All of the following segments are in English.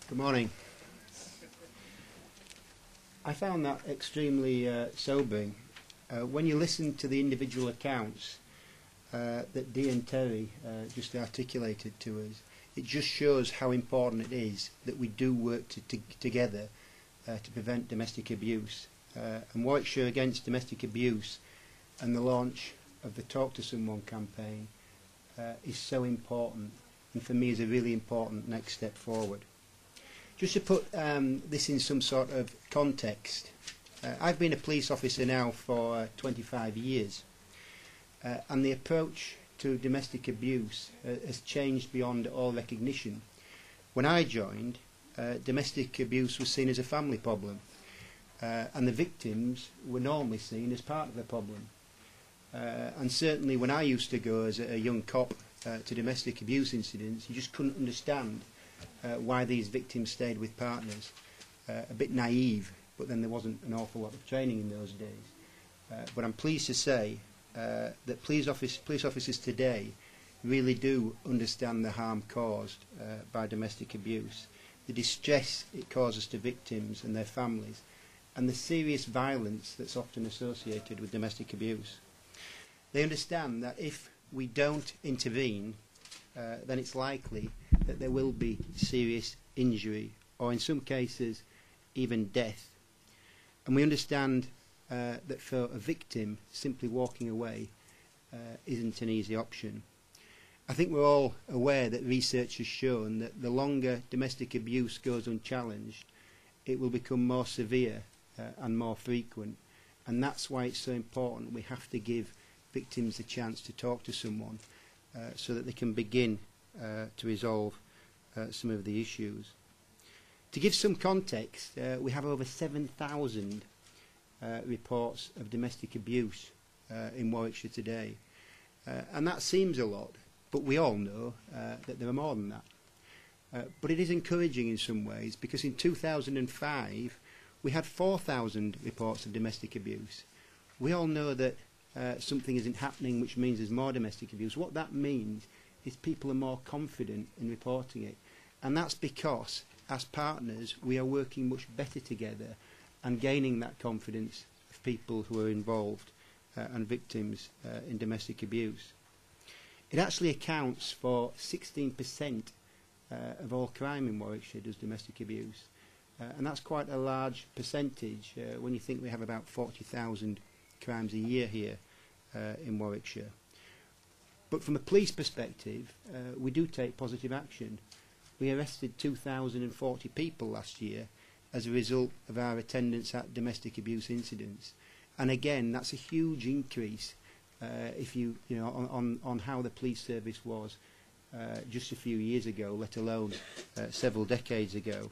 Good morning. I found that extremely sobering. When you listen to the individual accounts that Dee and Terry just articulated to us, it just shows how important it is that we do work together to prevent domestic abuse. And Warwickshire Against Domestic Abuse and the launch of the Talk to Someone campaign is so important, and for me is a really important next step forward. Just to put this in some sort of context, I've been a police officer now for 25 years, and the approach to domestic abuse has changed beyond all recognition. When I joined, domestic abuse was seen as a family problem, and the victims were normally seen as part of the problem. And certainly when I used to go as a young cop to domestic abuse incidents, you just couldn't understand why these victims stayed with partners. A bit naive, but then there wasn't an awful lot of training in those days. But I'm pleased to say that police officers today really do understand the harm caused by domestic abuse, the distress it causes to victims and their families, and the serious violence that's often associated with domestic abuse. They understand that if we don't intervene, then it's likely that there will be serious injury, or in some cases even death. And we understand that for a victim, simply walking away isn't an easy option. I think we're all aware that research has shown that the longer domestic abuse goes unchallenged, it will become more severe and more frequent, and that's why it's so important we have to give victims a chance to talk to someone so that they can begin to resolve some of the issues. To give some context, we have over 7,000 reports of domestic abuse in Warwickshire today, and that seems a lot, but we all know that there are more than that. But it is encouraging in some ways, because in 2005 we had 4,000 reports of domestic abuse. We all know that something isn't happening, which means there's more domestic abuse. What that means is people are more confident in reporting it, and that's because as partners we are working much better together and gaining that confidence of people who are involved and victims in domestic abuse. It actually accounts for 16% of all crime in Warwickshire does domestic abuse, and that's quite a large percentage when you think we have about 40,000 crimes a year here in Warwickshire. But from a police perspective, we do take positive action. We arrested 2,040 people last year as a result of our attendance at domestic abuse incidents, and again that's a huge increase if you know on how the police service was just a few years ago, let alone several decades ago.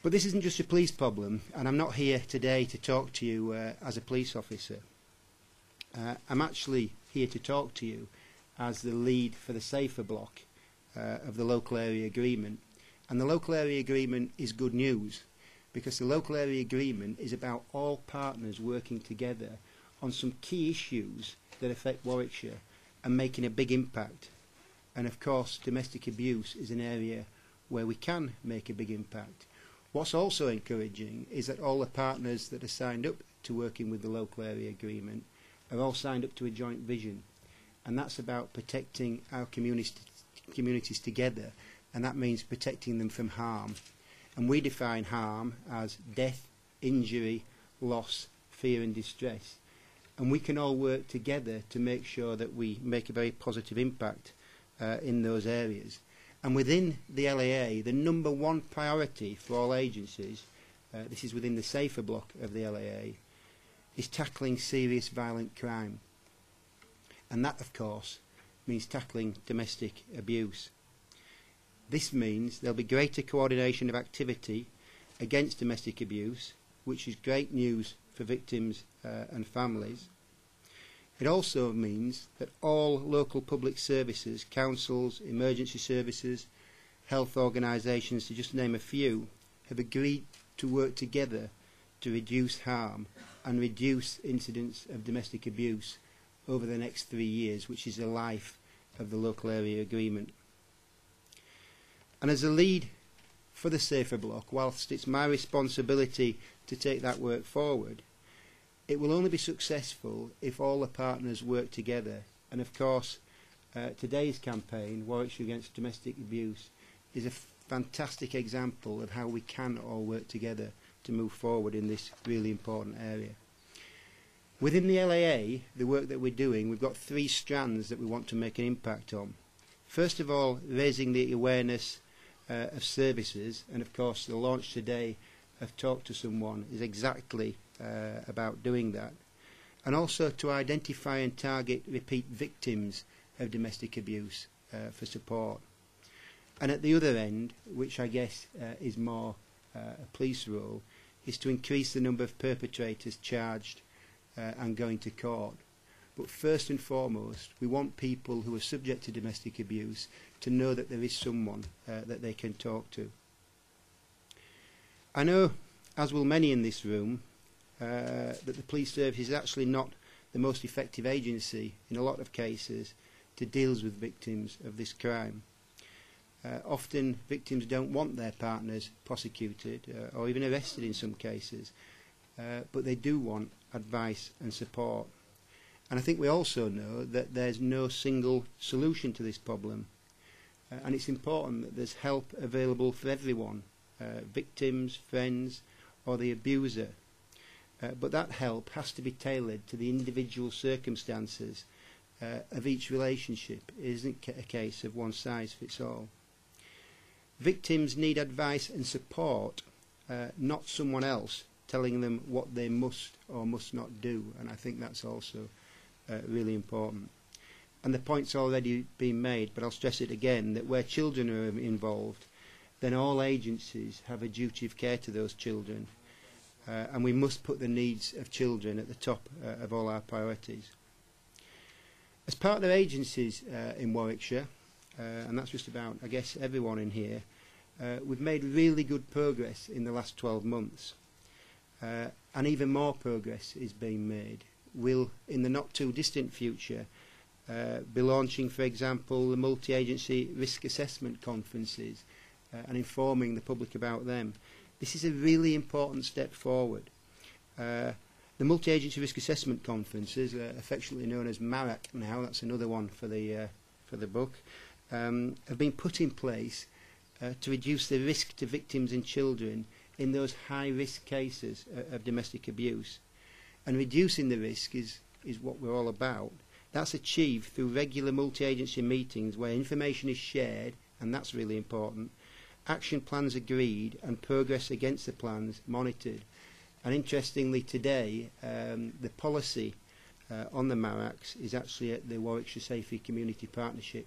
But this isn't just a police problem, and I'm not here today to talk to you as a police officer. I'm actually here to talk to you as the lead for the Safer block of the local area agreement. And the local area agreement is good news, because the local area agreement is about all partners working together on some key issues that affect Warwickshire and making a big impact. And of course domestic abuse is an area where we can make a big impact. What's also encouraging is that all the partners that are signed up to working with the local area agreement are all signed up to a joint vision, and that's about protecting our communities together, and that means protecting them from harm. And we define harm as death, injury, loss, fear and distress, and we can all work together to make sure that we make a very positive impact in those areas. And within the LAA, the number one priority for all agencies, this is within the Safer block of the LAA, is tackling serious violent crime. And that, of course, means tackling domestic abuse. This means there'll be greater coordination of activity against domestic abuse, which is great news for victims and families. It also means that all local public services, councils, emergency services, health organisations, to just name a few, have agreed to work together to reduce harm and reduce incidents of domestic abuse over the next 3 years, which is the life of the local area agreement. And as a lead for the Safer Block, whilst it's my responsibility to take that work forward, it will only be successful if all the partners work together. And of course, today's campaign, Warwickshire Against Domestic Abuse, is a fantastic example of how we can all work together to move forward in this really important area. Within the LAA, the work that we're doing, we've got 3 strands that we want to make an impact on. First of all, raising the awareness of services, and of course the launch today of Talk to Someone is exactly about doing that. And also to identify and target repeat victims of domestic abuse for support. And at the other end, which I guess is more a police role, is to increase the number of perpetrators charged and going to court. But first and foremost, we want people who are subject to domestic abuse to know that there is someone that they can talk to. I know, as will many in this room, that the police service is actually not the most effective agency in a lot of cases to deal with victims of this crime. Often victims don't want their partners prosecuted or even arrested in some cases, but they do want advice and support. And I think we also know that there's no single solution to this problem, and it's important that there's help available for everyone, victims, friends or the abuser. But that help has to be tailored to the individual circumstances of each relationship. It isn't a case of one size fits all. Victims need advice and support, not someone else telling them what they must or must not do, and I think that's also really important. And the point's already been made, but I'll stress it again, that where children are involved, then all agencies have a duty of care to those children, and we must put the needs of children at the top of all our priorities. As partner agencies in Warwickshire, and that's just about, I guess, everyone in here, we've made really good progress in the last 12 months. And even more progress is being made. We'll, in the not too distant future, be launching, for example, the multi-agency risk assessment conferences and informing the public about them. This is a really important step forward. The multi-agency risk assessment conferences, affectionately known as MARAC now, that's another one for the book, have been put in place to reduce the risk to victims and children in those high-risk cases of domestic abuse. And reducing the risk is what we're all about. That's achieved through regular multi-agency meetings where information is shared, and that's really important, action plans agreed and progress against the plans monitored. And interestingly today, the policy on the MARACs is actually at the Warwickshire Safety Community Partnership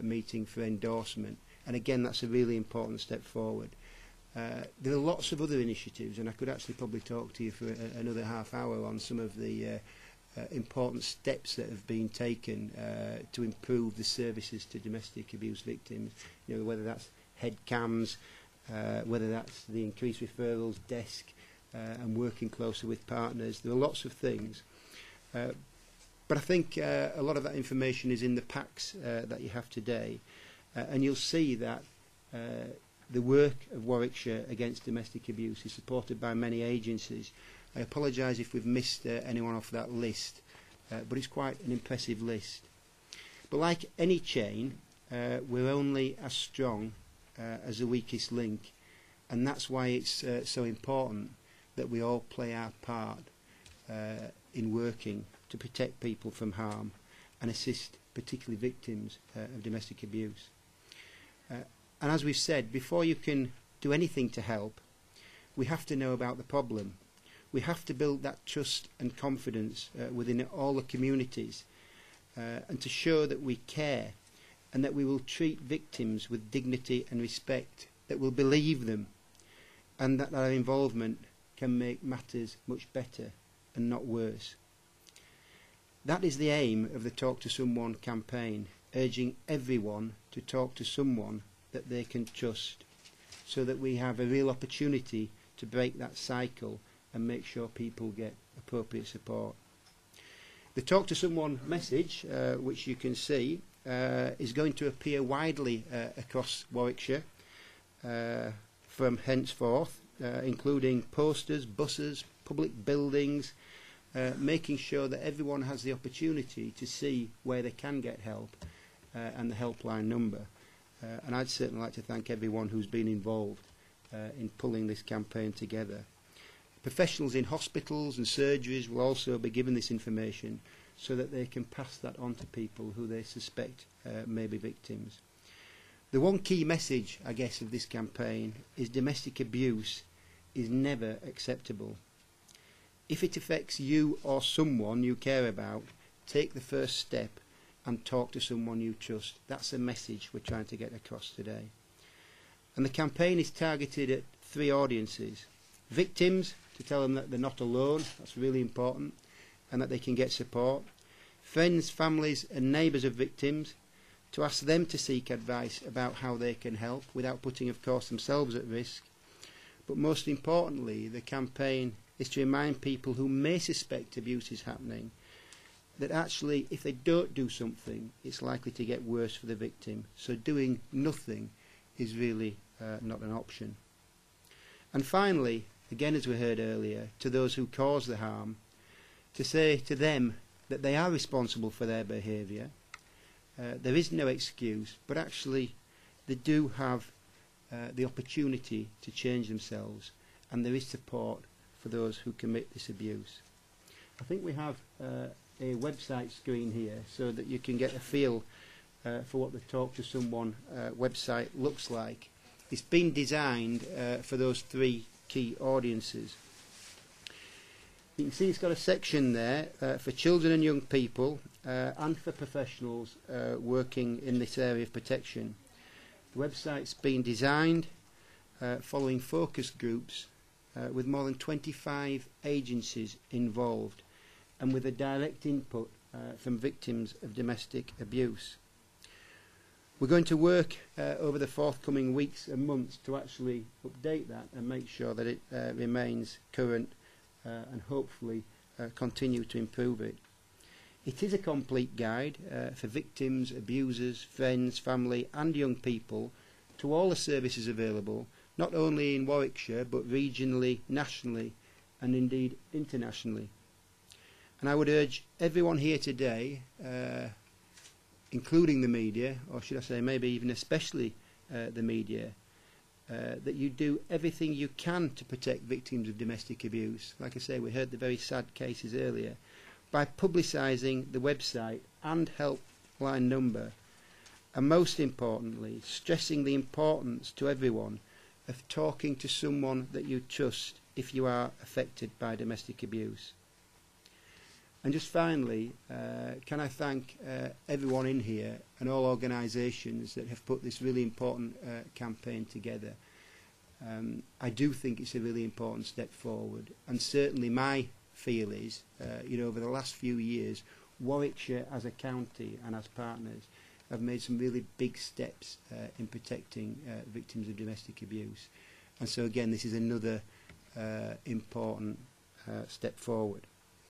meeting for endorsement. And again, that's a really important step forward. There are lots of other initiatives, and I could actually probably talk to you for another half hour on some of the important steps that have been taken to improve the services to domestic abuse victims. You know, whether that's head cams, whether that's the increased referrals desk, and working closer with partners. There are lots of things. But I think a lot of that information is in the packs that you have today. And you'll see that the work of Warwickshire against domestic abuse is supported by many agencies. I apologise if we've missed anyone off that list, but it's quite an impressive list. But like any chain, we're only as strong as the weakest link, and that's why it's so important that we all play our part in working to protect people from harm and assist particularly victims of domestic abuse. And as we've said, before you can do anything to help, we have to know about the problem. We have to build that trust and confidence within all the communities and to show that we care and that we will treat victims with dignity and respect, that we'll believe them, and that our involvement can make matters much better and not worse. That is the aim of the Talk to Someone campaign, urging everyone to talk to someone that they can trust, so that we have a real opportunity to break that cycle and make sure people get appropriate support. The Talk to Someone message, which you can see, is going to appear widely across Warwickshire from henceforth, including posters, buses, public buildings, making sure that everyone has the opportunity to see where they can get help and the helpline number. And I'd certainly like to thank everyone who's been involved in pulling this campaign together. Professionals in hospitals and surgeries will also be given this information so that they can pass that on to people who they suspect may be victims. The one key message, I guess, of this campaign is domestic abuse is never acceptable. If it affects you or someone you care about, take the first step and talk to someone you trust. That's the message we're trying to get across today. And the campaign is targeted at 3 audiences. Victims, to tell them that they're not alone, that's really important, and that they can get support. Friends, families and neighbours of victims, to ask them to seek advice about how they can help without putting, of course, themselves at risk. But most importantly, the campaign is to remind people who may suspect abuse is happening that actually, if they don't do something, it's likely to get worse for the victim. So doing nothing is really not an option. And finally, again as we heard earlier, to those who cause the harm, to say to them that they are responsible for their behaviour. There is no excuse, but actually they do have the opportunity to change themselves, and there is support for those who commit this abuse. I think we have a website screen here so that you can get a feel for what the Talk to Someone website looks like. It's been designed for those 3 key audiences. You can see it's got a section there for children and young people and for professionals working in this area of protection. The website's been designed following focus groups with more than 25 agencies involved and with a direct input from victims of domestic abuse. We're going to work over the forthcoming weeks and months to actually update that and make sure that it remains current and hopefully continue to improve it. It is a complete guide for victims, abusers, friends, family and young people to all the services available, not only in Warwickshire but regionally, nationally and indeed internationally. And I would urge everyone here today, including the media, or should I say maybe even especially the media, that you do everything you can to protect victims of domestic abuse. Like I say, we heard the very sad cases earlier. By publicising the website and helpline number, and most importantly, stressing the importance to everyone of talking to someone that you trust if you are affected by domestic abuse. And just finally, can I thank everyone in here and all organisations that have put this really important campaign together. I do think it's a really important step forward, and certainly my feel is, over the last few years, Warwickshire as a county and as partners have made some really big steps in protecting victims of domestic abuse. And so again, this is another important step forward.